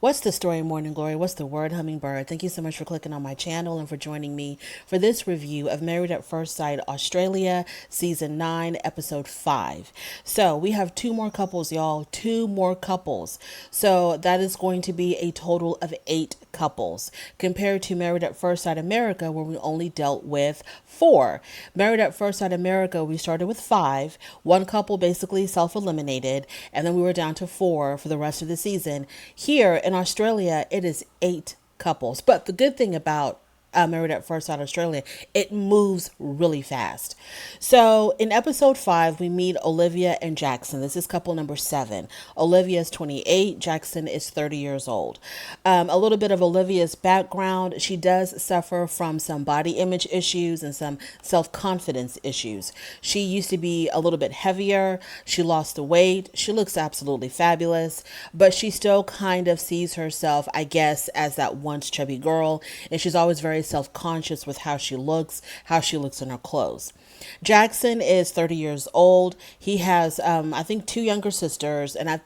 What's the story, Morning Glory? What's the word, Hummingbird? Thank you so much for clicking on my channel and for joining me for this review of Married at First Sight Australia, Season 9, Episode 5. So we have two more couples, y'all. Two more couples. So that is going to be a total of 8 couples compared to Married at First Sight America, where we only dealt with 4. Married at First Sight America, we started with 5. One couple basically self-eliminated, and then we were down to 4 for the rest of the season. Here in Australia, it is 8 couples. But the good thing about Married at First Sight Australia, it moves really fast. So in episode 5, we meet Olivia and Jackson. This is couple number 7. Olivia is 28. Jackson is 30 years old. A little bit of Olivia's background. She does suffer from some body image issues and some self-confidence issues. She used to be a little bit heavier. She lost the weight. She looks absolutely fabulous, but she still kind of sees herself, I guess, as that once chubby girl, and she's always very self-conscious with how she looks in her clothes. Jackson is 30 years old. He has, I think, 2 younger sisters, and I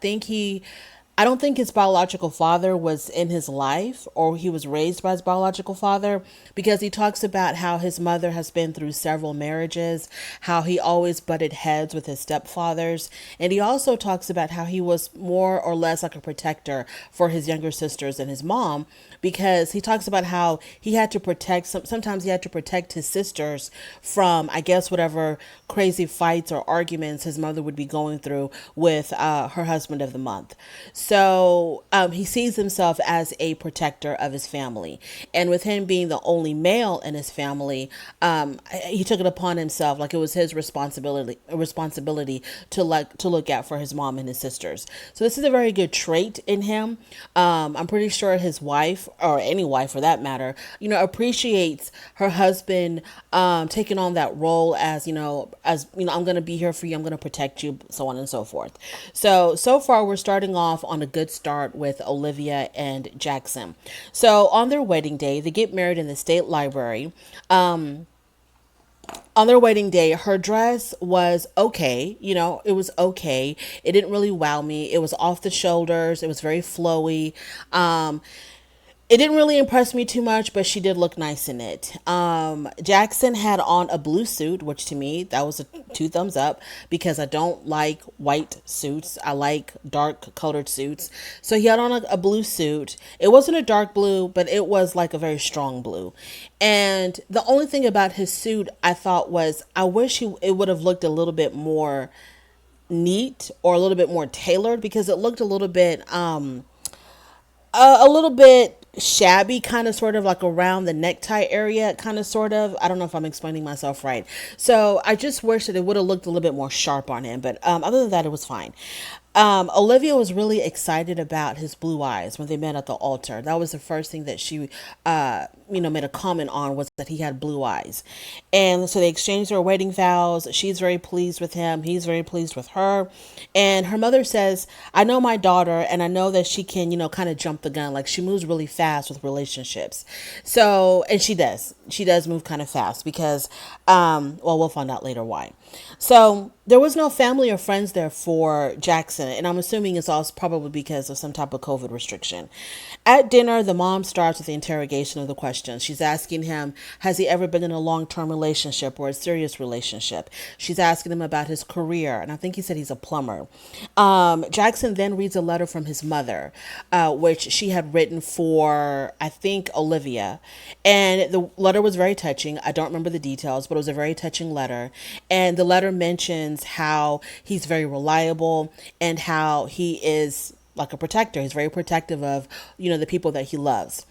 don't think his biological father was in his life or he was raised by his biological father, because he talks about how his mother has been through several marriages, how he always butted heads with his stepfathers. And he also talks about how he was more or less like a protector for his younger sisters and his mom, because he talks about how he had to sometimes he had to protect his sisters from, I guess, whatever crazy fights or arguments his mother would be going through with her husband of the month. So he sees himself as a protector of his family. And with him being the only male in his family, he took it upon himself, like it was his responsibility to look out for his mom and his sisters. So this is a very good trait in him. I'm pretty sure his wife, or any wife for that matter, appreciates her husband taking on that role as, I'm going to be here for you, I'm going to protect you, so on and so forth. So far we're starting off on a good start with Olivia and Jackson. So on their wedding day, they get married in the state library. On their wedding day, her dress was okay. It was okay. It didn't really wow me. It was off the shoulders. It was very flowy. It didn't really impress me too much, but she did look nice in it. Jackson had on a blue suit, which to me, that was a 2 thumbs up, because I don't like white suits. I like dark colored suits. So he had on a blue suit. It wasn't a dark blue, but it was like a very strong blue. And the only thing about his suit I thought was, I wish it would have looked a little bit more neat or a little bit more tailored, because it looked a little bit shabby, kind of sort of like around the necktie area, kind of sort of. I don't know if I'm explaining myself right. So I just wish that it would have looked a little bit more sharp on him, but other than that, it was fine. Olivia was really excited about his blue eyes when they met at the altar. That was the first thing that she, made a comment on, was that he had blue eyes. And so they exchanged their wedding vows. She's very pleased with him. He's very pleased with her. And her mother says, I know my daughter, and I know that she can, kind of jump the gun. Like, she moves really fast with relationships. So, and she does. She does move kind of fast because, we'll find out later why. So there was no family or friends there for Jackson, and I'm assuming it's also probably because of some type of COVID restriction. At dinner, the mom starts with the interrogation of the questions. She's asking him, has he ever been in a long-term relationship or a serious relationship? She's asking him about his career, and I think he said he's a plumber. Jackson then reads a letter from his mother, which she had written for, I think, Olivia. And the letter was very touching. I don't remember the details, but it was a very touching letter. And the letter mentions how he's very reliable and how he is like a protector. He's very protective of, the people that he loves.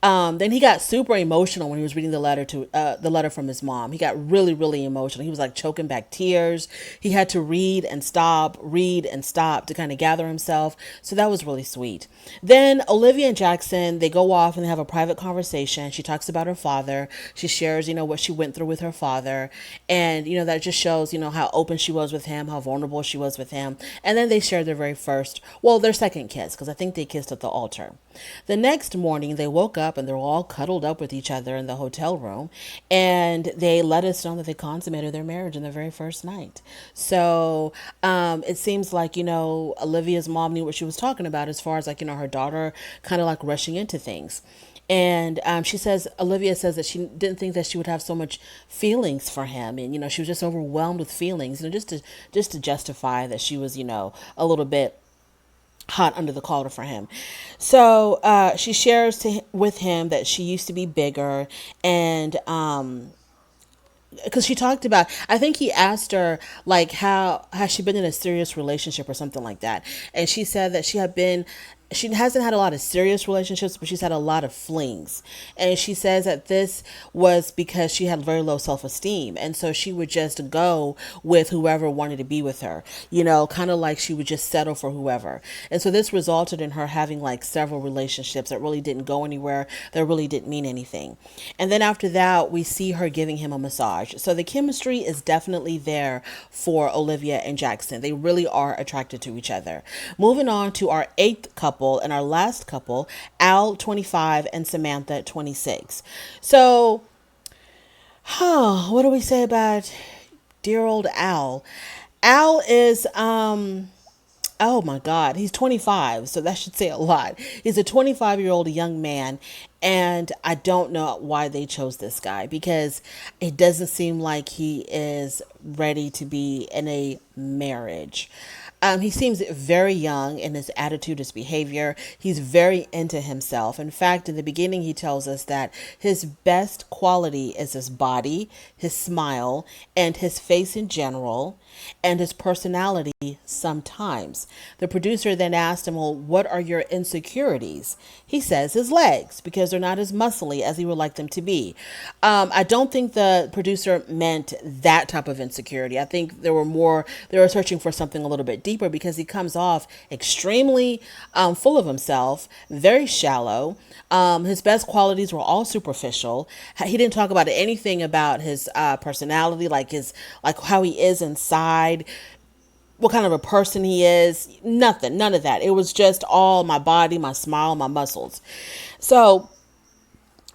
Then he got super emotional when he was reading the letter from his mom. He got really, really emotional. He was like choking back tears. He had to read and stop to kind of gather himself. So that was really sweet. Then Olivia and Jackson, they go off and they have a private conversation. She talks about her father. She shares, what she went through with her father. And, that just shows, how open she was with him, how vulnerable she was with him. And then they share their second second kiss, because I think they kissed at the altar. The next morning, they woke up and they're all cuddled up with each other in the hotel room, and they let us know that they consummated their marriage in the very first night. So it seems like, Olivia's mom knew what she was talking about as far as like, her daughter kind of like rushing into things. And Olivia says that she didn't think that she would have so much feelings for him, and she was just overwhelmed with feelings, just to justify that she was, a little bit hot under the collar for him. So she shares with him that she used to be bigger, and because she talked about, I think he asked her like how has she been in a serious relationship or something like that, and she said that she hasn't had a lot of serious relationships, but she's had a lot of flings. And she says that this was because she had very low self-esteem, and so she would just go with whoever wanted to be with her, kind of like she would just settle for whoever. And so this resulted in her having like several relationships that really didn't go anywhere, that really didn't mean anything. And then after that, we see her giving him a massage. So the chemistry is definitely there for Olivia and Jackson. They really are attracted to each other. Moving on to our eighth couple and our last couple, Al 25 and Samantha 26. So, what do we say about dear old Al? Al is oh my God, he's 25, so that should say a lot. He's a 25-year-old young man, and I don't know why they chose this guy, because it doesn't seem like he is ready to be in a marriage. He seems very young in his attitude, his behavior. He's very into himself. In fact, in the beginning, he tells us that his best quality is his body, his smile, and his face in general, and his personality sometimes. The producer then asked him, well, what are your insecurities? He says his legs, because they're not as muscly as he would like them to be. I don't think the producer meant that type of insecurity. I think they were searching for something a little bit deeper, because he comes off extremely full of himself, very shallow. His best qualities were all superficial. He didn't talk about anything about his personality, like how he is inside, what kind of a person he is. Nothing, none of that. It was just all my body, my smile, my muscles. So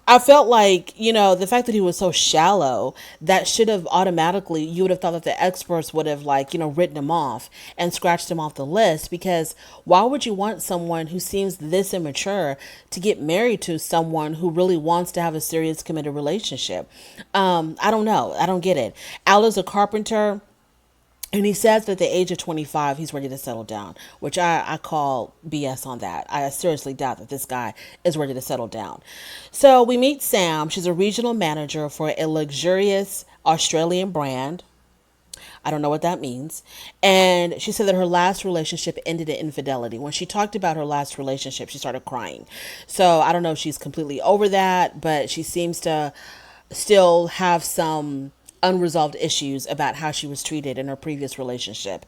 I felt like, the fact that he was so shallow, that should have automatically, you would have thought that the experts would have written him off and scratched him off the list, because why would you want someone who seems this immature to get married to someone who really wants to have a serious committed relationship? I don't know. I don't get it. Al is a carpenter. And he says that at the age of 25, he's ready to settle down, which I call BS on that. I seriously doubt that this guy is ready to settle down. So we meet Sam. She's a regional manager for a luxurious Australian brand. I don't know what that means. And she said that her last relationship ended in infidelity. When she talked about her last relationship, she started crying. So I don't know if she's completely over that, but she seems to still have some unresolved issues about how she was treated in her previous relationship.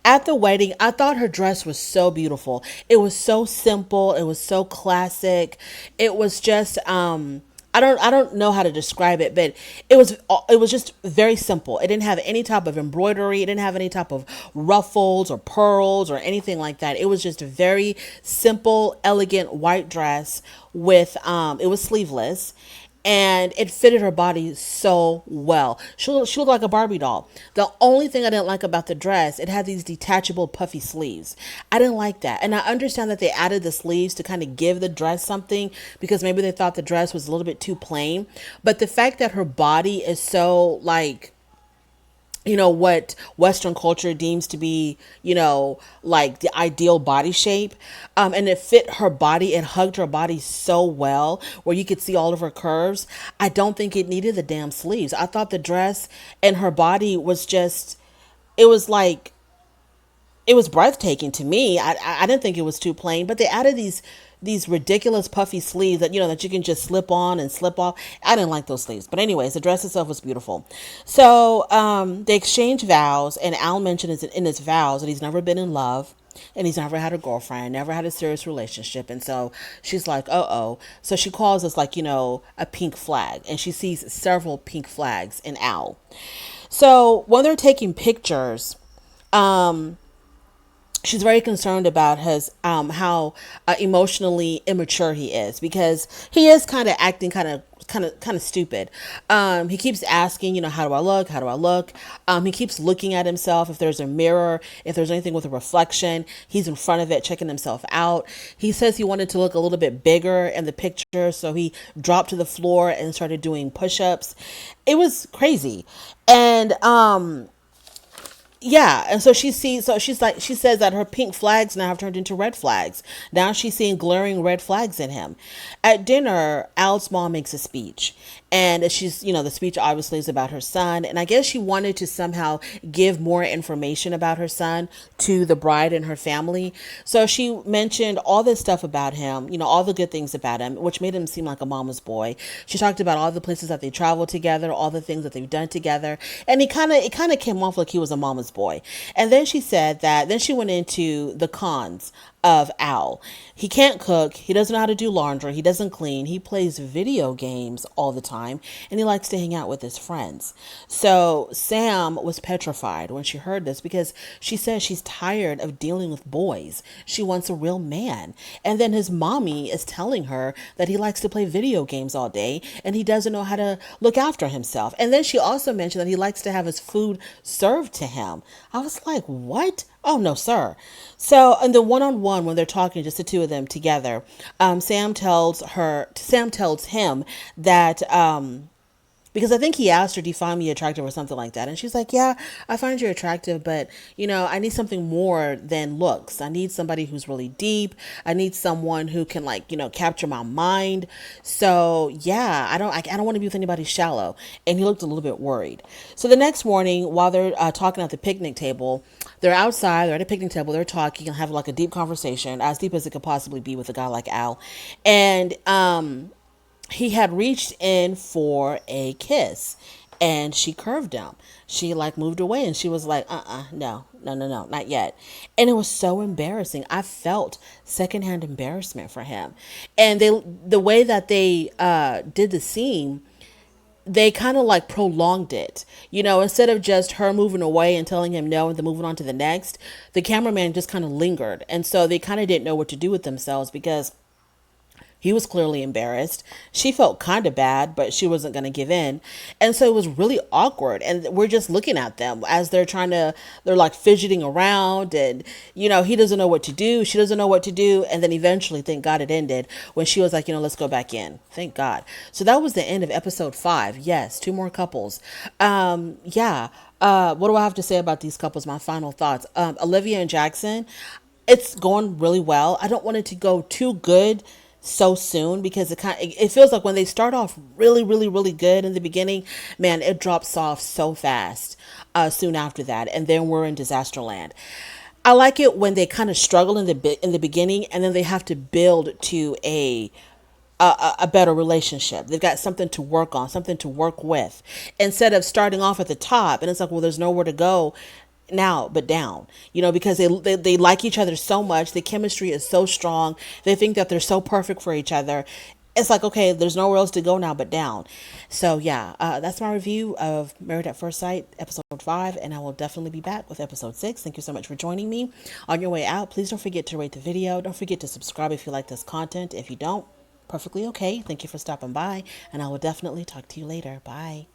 At the wedding, I thought her dress was so beautiful. It was so simple. It was so classic. It was just I don't know how to describe it, but it was just very simple. It didn't have any type of embroidery. It didn't have any type of ruffles or pearls or anything like that. It was just a very simple, elegant white dress with it was sleeveless, and it fitted her body so well. She looked like a Barbie doll. The only thing I didn't like about the dress, it had these detachable puffy sleeves. I didn't like that. And I understand that they added the sleeves to kind of give the dress something, because maybe they thought the dress was a little bit too plain. But the fact that her body is so what Western culture deems to be, like the ideal body shape. And it fit her body. It hugged her body so well where you could see all of her curves. I don't think it needed the damn sleeves. I thought the dress and her body was just, it was like, it was breathtaking to me. I didn't think it was too plain, but they added these ridiculous puffy sleeves that that you can just slip on and slip off. I didn't like those sleeves, but anyways, the dress itself was beautiful. So they exchanged vows, and Al mentioned in his vows that he's never been in love, and he's never had a girlfriend, never had a serious relationship. And so she's like, oh. So she calls us a pink flag, and she sees several pink flags in Al. So when they're taking pictures, she's very concerned about his how emotionally immature he is, because he is kind of acting kind of stupid. He keeps asking, how do I look? How do I look? He keeps looking at himself. If there's a mirror, if there's anything with a reflection, he's in front of it checking himself out. He says he wanted to look a little bit bigger in the picture, so he dropped to the floor and started doing push-ups. It was crazy. And yeah, and so she's like, she says that her pink flags now have turned into red flags. Now she's seeing glaring red flags in him. At dinner, Al's mom makes a speech, and she's, the speech obviously is about her son, and I guess she wanted to somehow give more information about her son to the bride and her family. So she mentioned all this stuff about him, all the good things about him, which made him seem like a mama's boy. She talked about all the places that they traveled together, all the things that they've done together, and it kind of came off like he was a mama's boy. And then she said that, then she went into the cons of Al. He can't cook, he doesn't know how to do laundry, he doesn't clean, he plays video games all the time, and he likes to hang out with his friends. So Sam was petrified when she heard this, because she says she's tired of dealing with boys. She wants a real man. And then his mommy is telling her that he likes to play video games all day and he doesn't know how to look after himself. And then she also mentioned that he likes to have his food served to him. I was like, what? Oh, no, sir. So in the one-on-one, when they're talking, just the two of them together, Sam tells him that, because I think he asked her, do you find me attractive or something like that? And she's like, yeah, I find you attractive, but, I need something more than looks. I need somebody who's really deep. I need someone who can, capture my mind. So yeah, I don't want to be with anybody shallow. And he looked a little bit worried. So the next morning, while they're talking at the picnic table, they're outside, they're at a picnic table, they're talking and having like a deep conversation, as deep as it could possibly be with a guy like Al. And, he had reached in for a kiss, and she curved him. She moved away, and she was like, no, no, no, no, not yet. And it was so embarrassing. I felt secondhand embarrassment for him. And the way that they did the scene, they kind of prolonged it. Instead of just her moving away and telling him no and then moving on to the next, the cameraman just kind of lingered. And so they kind of didn't know what to do with themselves, because he was clearly embarrassed. She felt kind of bad, but she wasn't going to give in. And so it was really awkward. And we're just looking at them as they're fidgeting around, and, he doesn't know what to do. She doesn't know what to do. And then eventually, thank God it ended when she was like, let's go back in. Thank God. So that was the end of episode 5. Yes, 2 more couples. Yeah. What do I have to say about these couples? My final thoughts. Olivia and Jackson, it's going really well. I don't want it to go too good so soon, because it feels like when they start off really, really, really good in the beginning, man, it drops off so fast soon after that, and then we're in disaster land. I like it when they kind of struggle in the beginning, and then they have to build to a better relationship. They've got something to work on, something to work with, instead of starting off at the top and it's like, well, there's nowhere to go now but down, because they like each other so much. The chemistry is so strong. They think that they're so perfect for each other. It's like, okay, there's nowhere else to go now but down. So yeah, that's my review of Married at First Sight episode 5, and I will definitely be back with episode 6. Thank you so much for joining me. On your way out, please don't forget to rate the video. Don't forget to subscribe if you like this content. If you don't, perfectly okay. Thank you for stopping by, and I will definitely talk to you later. Bye.